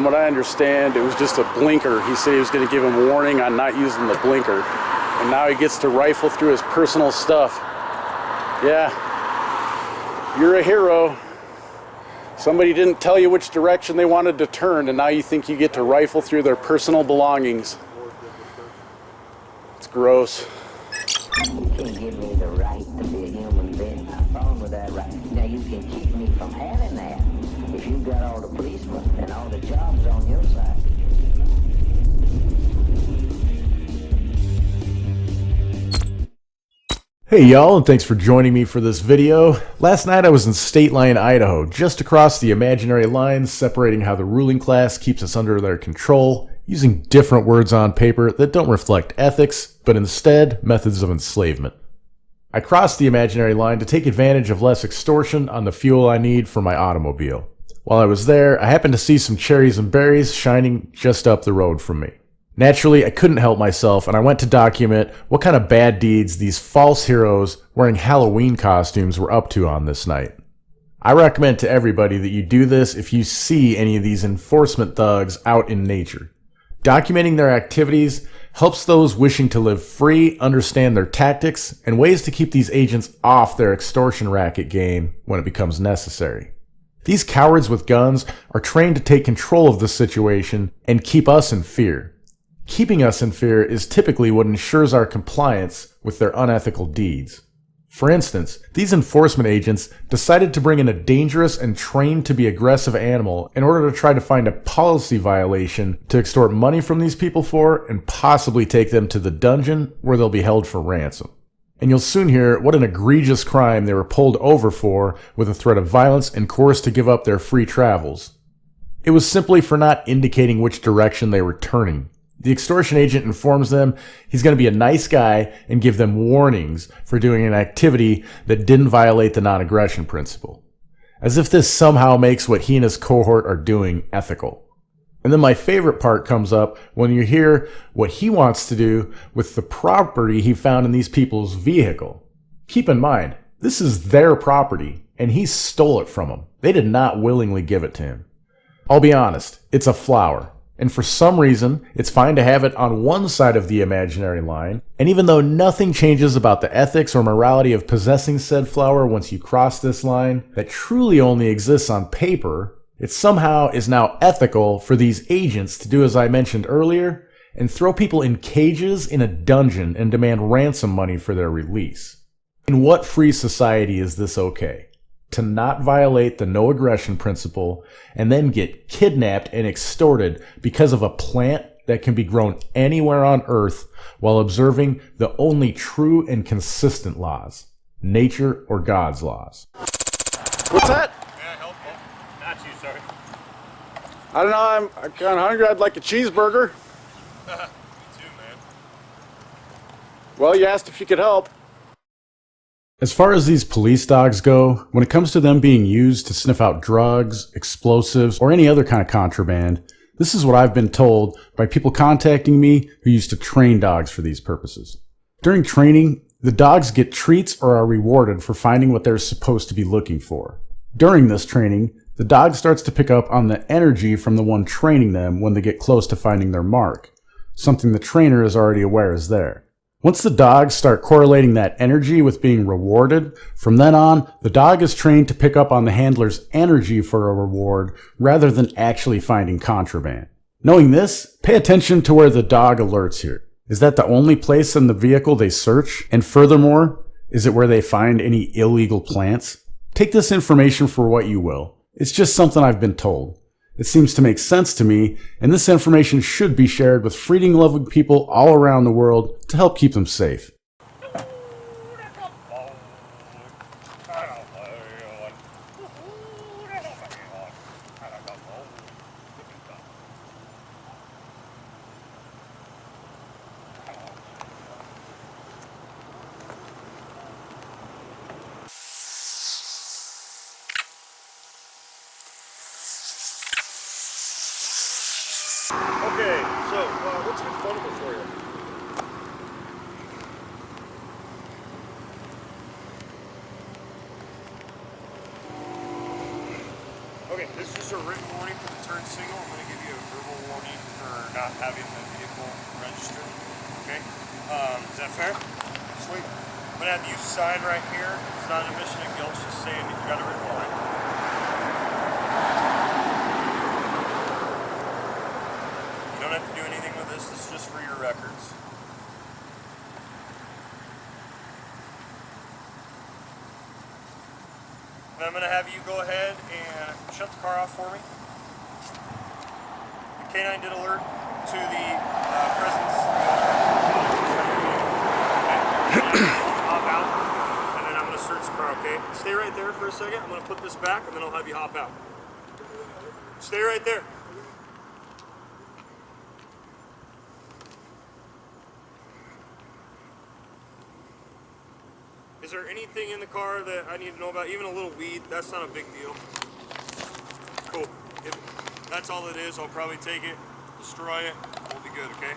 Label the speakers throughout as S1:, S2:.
S1: From what I understand, it was just a blinker. He said he was going to give him a warning on not using the blinker. And now he gets to rifle through his personal stuff. Yeah, you're a hero. Somebody didn't tell you which direction they wanted to turn, and now you think you get to rifle through their personal belongings. It's gross.
S2: You can't give me the right to be a human being. I'm wrong with that right. Now you can keep me from having that if you've got all the policemen and all the jobs on your side.
S3: Hey y'all, and thanks for joining me for this video. Last night I was in Stateline, Idaho, just across the imaginary lines separating how the ruling class keeps us under their control, using different words on paper that don't reflect ethics, but instead methods of enslavement. I crossed the imaginary line to take advantage of less extortion on the fuel I need for my automobile. While I was there, I happened to see some cherries and berries shining just up the road from me. Naturally, I couldn't help myself, and I went to document what kind of bad deeds these false heroes wearing Halloween costumes were up to on this night. I recommend to everybody that you do this if you see any of these enforcement thugs out in nature. Documenting their activities helps those wishing to live free understand their tactics and ways to keep these agents off their extortion racket game when it becomes necessary. These cowards with guns are trained to take control of the situation and keep us in fear. Keeping us in fear is typically what ensures our compliance with their unethical deeds. For instance, these enforcement agents decided to bring in a dangerous and trained to be aggressive animal in order to try to find a policy violation to extort money from these people for and possibly take them to the dungeon where they'll be held for ransom. And you'll soon hear what an egregious crime they were pulled over for with a threat of violence and coerced to give up their free travels. It was simply for not indicating which direction they were turning. The extortion agent informs them he's going to be a nice guy and give them warnings for doing an activity that didn't violate the non-aggression principle. As if this somehow makes what he and his cohort are doing ethical. And then my favorite part comes up when you hear what he wants to do with the property he found in these people's vehicle. Keep in mind, this is their property, and he stole it from them. They did not willingly give it to him. I'll be honest, it's a flower. And for some reason, it's fine to have it on one side of the imaginary line, and even though nothing changes about the ethics or morality of possessing said flower once you cross this line, that truly only exists on paper, it somehow is now ethical for these agents to do as I mentioned earlier, and throw people in cages in a dungeon and demand ransom money for their release. In what free society is this okay? To not violate the no aggression principle and then get kidnapped and extorted because of a plant that can be grown anywhere on Earth while observing the only true and consistent laws, nature or God's laws.
S1: What's that?
S4: May I help you? Not you, sorry.
S1: I don't know, I'm kind of hungry. I'd like a cheeseburger.
S4: Me too, man.
S1: Well, you asked if you could help.
S3: As far as these police dogs go, when it comes to them being used to sniff out drugs, explosives, or any other kind of contraband, this is what I've been told by people contacting me who used to train dogs for these purposes. During training, the dogs get treats or are rewarded for finding what they're supposed to be looking for. During this training, the dog starts to pick up on the energy from the one training them when they get close to finding their mark, something the trainer is already aware is there. Once the dogs start correlating that energy with being rewarded, from then on, the dog is trained to pick up on the handler's energy for a reward rather than actually finding contraband. Knowing this, pay attention to where the dog alerts here. Is that the only place in the vehicle they search? And furthermore, is it where they find any illegal plants? Take this information for what you will. It's just something I've been told. It seems to make sense to me, and this information should be shared with freedom-loving people all around the world to help keep them safe.
S1: Okay, so what's refundable for you?
S4: Okay, this is just a written warning for the turn turn signal, I'm going to give you a verbal warning for not having the vehicle registered. Okay? Is that fair? Sweet. I'm going to have you sign right here. It's not an admission of guilt, it's just saying that you got a written warrant. You don't have to do anything with this. This is just for your records. And I'm going to have you go ahead and shut the car off for me. The K9 did alert to the presence hop out, and then I'm going to search the car, okay? Stay right there for a second. I'm going to put this back, and then I'll have you hop out. Stay right there. Is there anything in the car that I need to know about? Even a little weed, that's not a big deal. Cool. If that's all it is, I'll probably take it, destroy it, we'll be good, okay?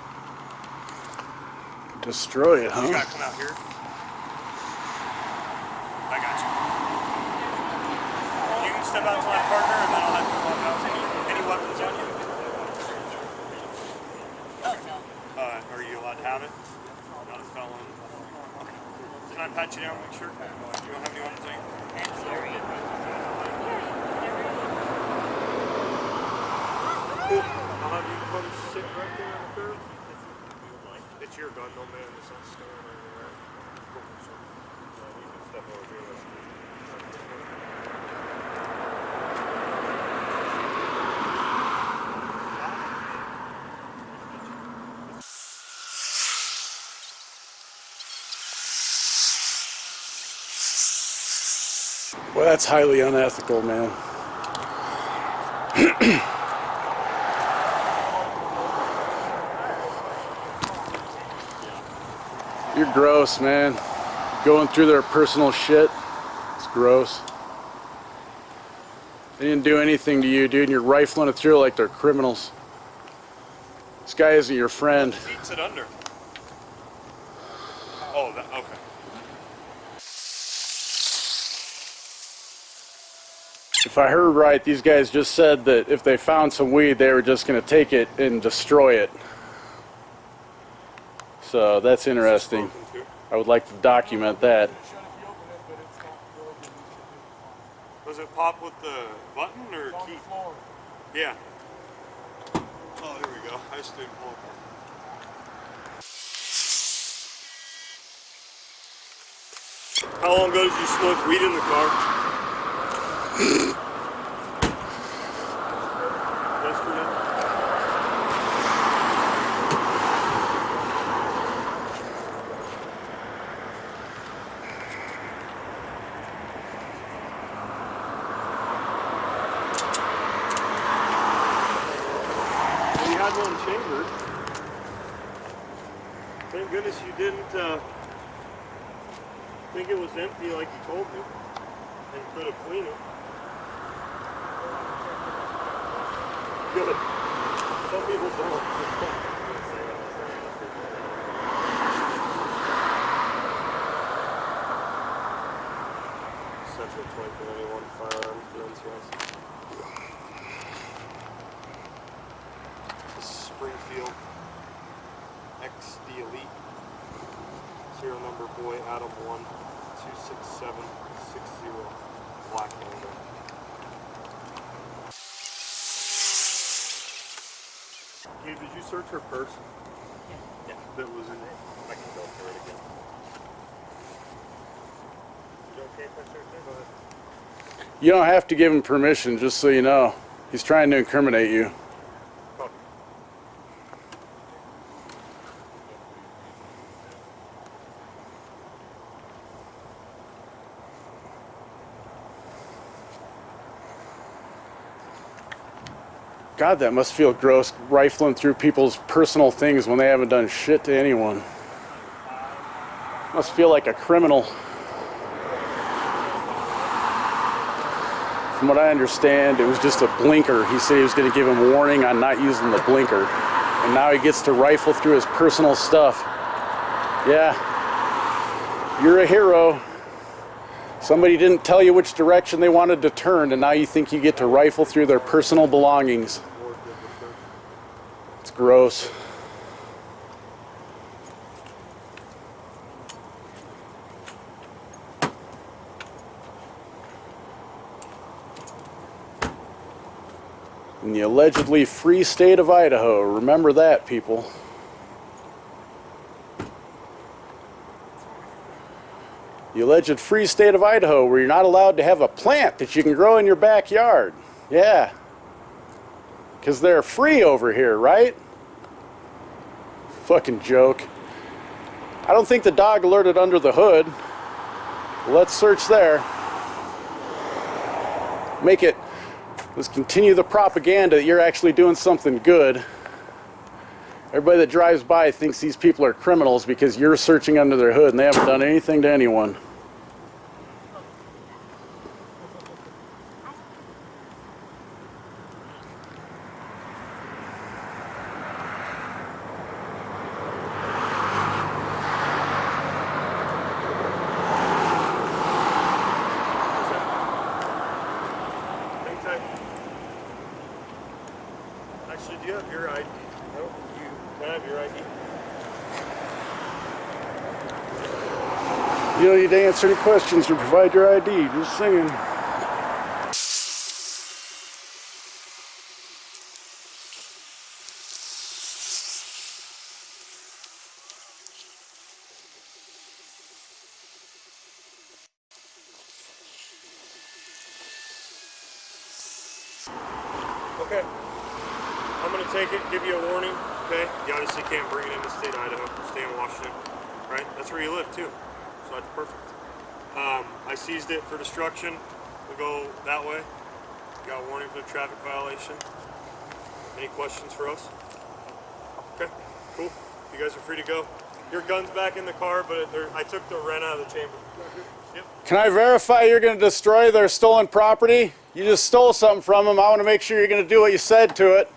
S1: Destroy it, huh?
S4: You gotta come out here. I got you. You can step out to my partner and then I'll have you walk out. Any weapons on you? Are you allowed to have it? Not a felon. Can I pat you down, make sure? You don't have any weapons on you? Cool. I'll have you come sit right there on the curb. It's your gun, no man. It's not stolen or anywhere. Cool. You can step over here.
S1: Well, that's highly unethical, man. You're gross, man. Going through their personal shit. It's gross. They didn't do anything to you, dude, and you're rifling it through like they're criminals. This guy isn't your friend.
S4: What seats it under? Oh, that, okay.
S1: If I heard right, these guys just said that if they found some weed, they were just going to take it and destroy it. So that's interesting. I would like to document that.
S4: Does it pop with the button or key? Yeah. Oh, there we go. I just didn't pull it. How long ago did you smoke weed in the car? Yesterday? You had one chambered. Thank goodness you didn't think it was empty like you told me and could have cleaned it. Good. Some people don't. Central 2021 firearm guns, yes. Springfield XD Elite. Serial number boy Adam 1-26760. Black handle. Gabe, did you search her purse? Yeah. That was in it. I can go through it again. You okay if I search it? Go ahead.
S1: You don't have to give him permission, just so you know. He's trying to incriminate you.
S4: Oh.
S1: God, that must feel gross, rifling through people's personal things when they haven't done shit to anyone. Must feel like a criminal. From what I understand, it was just a blinker. He said he was going to give him a warning on not using the blinker. And now he gets to rifle through his personal stuff. Yeah, you're a hero. Somebody didn't tell you which direction they wanted to turn, and now you think you get to rifle through their personal belongings. It's gross. In the allegedly free state of Idaho. Remember that, people. The alleged free state of Idaho, where you're not allowed to have a plant that you can grow in your backyard. Yeah. Because they're free over here, right? Fucking joke. I don't think the dog alerted under the hood. Let's search there. Let's continue the propaganda that you're actually doing something good. Everybody that drives by thinks these people are criminals because you're searching under their hood and they haven't done anything to anyone.
S4: Actually, do you have your ID? No? Can I have your ID?
S1: You don't need to answer any questions or provide your ID. Just saying.
S4: Okay. I'm going to take it, give you a warning, okay? You obviously can't bring it into state of Idaho, stay in Washington, right? That's where you live too, so that's perfect. I seized it for destruction. We'll go that way. Got a warning for the traffic violation. Any questions for us? Okay, cool. You guys are free to go. Your gun's back in the car, but I took the wren out of the chamber. Yep.
S1: Can I verify you're going to destroy their stolen property? You just stole something from them. I want to make sure you're going to do what you said to it.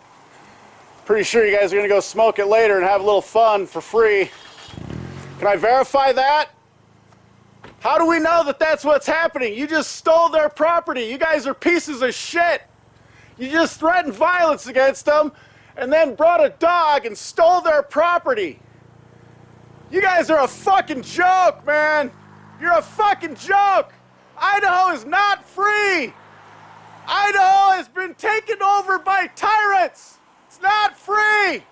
S1: Pretty sure you guys are going to go smoke it later and have a little fun for free. Can I verify that? How do we know that that's what's happening? You just stole their property. You guys are pieces of shit. You just threatened violence against them and then brought a dog and stole their property. You guys are a fucking joke, man. You're a fucking joke. Idaho is not free. Idaho has been taken over by tyrants. It's not free.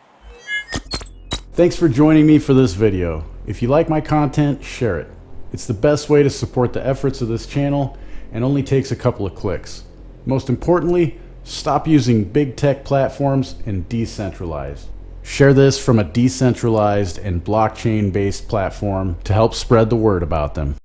S3: Thanks for joining me for this video. If you like my content, share it. It's the best way to support the efforts of this channel and only takes a couple of clicks. Most importantly, stop using big tech platforms and decentralize. Share this from a decentralized and blockchain-based platform to help spread the word about them.